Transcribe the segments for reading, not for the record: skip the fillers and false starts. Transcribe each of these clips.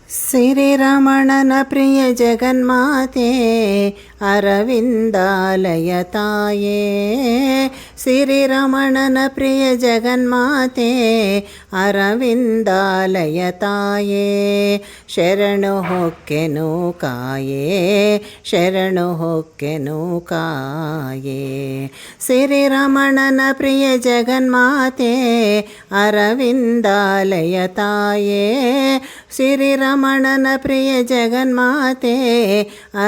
ಶ್ರೀರಮಣನ ಪ್ರಿಯ ಜಗನ್ಮಾತೆ ಅರವಿಂದಾಲಯ ತಾಯೇ. ಶ್ರೀರಮಣನ ಪ್ರಿಯ ಜಗನ್ಮಾತೆ ಅರವಿಂದಾಲಯ ತಾಯೇ. ಶರಣು ಹೊಕ್ಕೆನು ಕಾಯೇ, ಶರಣು ಹೊಕ್ಕೆನು ಕಾಯೇ. ಶ್ರೀರಮಣನ ಪ್ರಿಯ ಜಗನ್ಮಾತೆ ಅರವಿಂದಾಲಯ ತಾಯೇ. ಶ್ರೀರಮಣನ ಪ್ರಿಯ ಜಗನ್ಮಾತೆ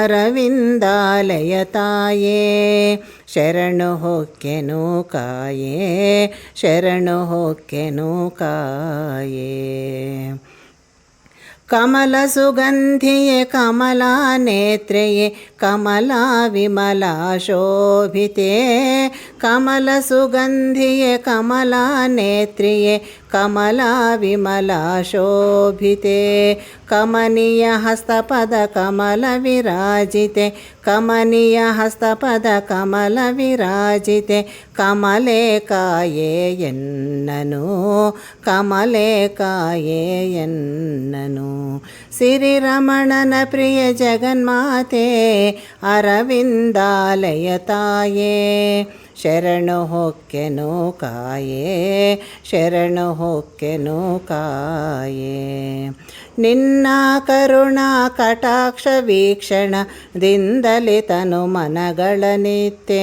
ಅರವಿಂದಾಲಯ ತಾಯೇ. ಶರಣು ಹೊಕ್ಕೆನು ಕಾಯೇ, ಶರಣು ಹೊಕ್ಕೆನು ಕಾಯೇ. ಕಮಲ ಸುಗಂಧಿಯೇ ಕಮಲಾ ನೇತ್ರೆಯೇ ಕಮಲಾ ವಿಮಲಾ ಶೋಭಿತೆ. ಕಮಲ ಸುಗಂಧಿಯೇ ಕಮಲಾ ನೇತ್ರೆಯೇ ಕಮಲಾ ವಿಮಲಾ ಶೋಭಿತೆ. ಕಮನೀಯ ಹಸ್ತಪದ ಕಮಲ ವಿರಾಜಿತೆ, ಕಮನೀಯ ಹಸ್ತಪದ ಕಮಲ ವಿರಾಜಿತೆ. ಕಮಲೆ ಕಾಯೇ ಎನ್ನನು, ಕಮಲೆ ಕಾಯೇ ಎನ್ನನು. ಶ್ರೀರಮಣನ ಪ್ರಿಯ ಜಗನ್ಮಾತೆ ಅರವಿಂದಾಲಯ ತಾಯೇ. ಶರಣು ಹೊಕ್ಕೆನು ಕಾಯೇ, ಶರಣು ಹೊಕ್ಕೆನು ಕಾಯೇ. ನಿನ್ನ ಕರುಣಾ ಕಟಾಕ್ಷ ವೀಕ್ಷಣದಿಂದಲೇ ತನು ಮನಗಳ ನಿತ್ಯ.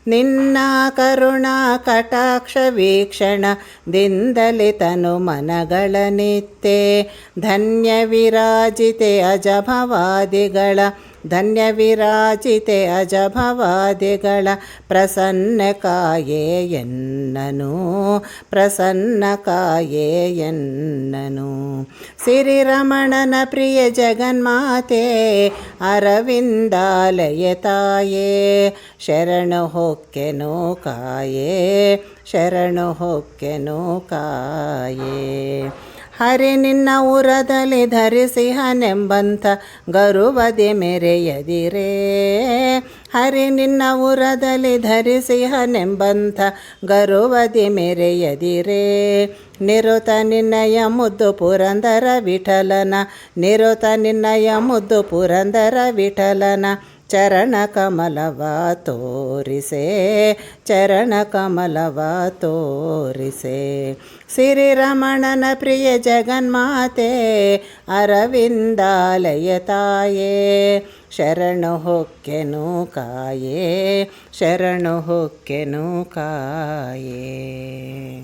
ನಿನ್ನ ಕರುಣಾ ಕಟಾಕ್ಷ ವೀಕ್ಷಣದಿಂದಲೇ ತನು ಮನಗಳ ನಿತ್ಯ. ಧನ್ಯ ವಿರಾಜಿತೆ ಅಜಭವಾದಿಗಳ, ಧನ್ಯ ವಿರಾಜಿತೆ ಅಜಭವಾದಿಗಳ ಪ್ರಸನ್ನ ಕಾಯೇ ಎನ್ನನು, ಪ್ರಸನ್ನ ಕಾಯೇ ಎನ್ನನು. ಶ್ರೀರಮಣನ ಪ್ರಿಯ ಜಗನ್ಮಾತೆ ಅರವಿಂದಾಲಯ ತಾಯೇ. ಶರಣು ಹೊಕ್ಕೆನು ಕಾಯೇ, ಶರಣು ಹೊಕ್ಕೆನು ಕಾಯೇ. ಹರಿ ನಿನ್ನ ಉರದಲ್ಲಿ ಧರಿಸಿಹನೆಂಬಂಥ ಗರುವದೆ ಮೆರೆಯದಿರೇ. ಹರಿ ನಿನ್ನ ಉರದಲ್ಲಿ ಧರಿಸಿಹನೆಂಬಂಥ ಗರುವದೆ ಮೆರೆಯದಿರೇ. ನಿರುತ ನಿನ್ನಯ ಮುದ್ದು ಪುರಂದರ ವಿಠಲನ, ನಿರುತ ನಿನ್ನಯ ಮುದ್ದು ಪುರಂದರ ವಿಠಲನ ಚರಣ ಕಮಲವ ತೋರಿಸೆ, ಚರಣ ಕಮಲವ ತೋರಿಸೆ. ಶ್ರೀರಮಣನ ಪ್ರಿಯ ಜಗನ್ಮಾತೆ ಅರವಿಂದಾಲಯ ತಾಯೇ. ಶರಣು ಹೊಕ್ಕೆನು ಕಾಯೇ, ಶರಣು ಹೊಕ್ಕೆನು ಕಾಯೇ.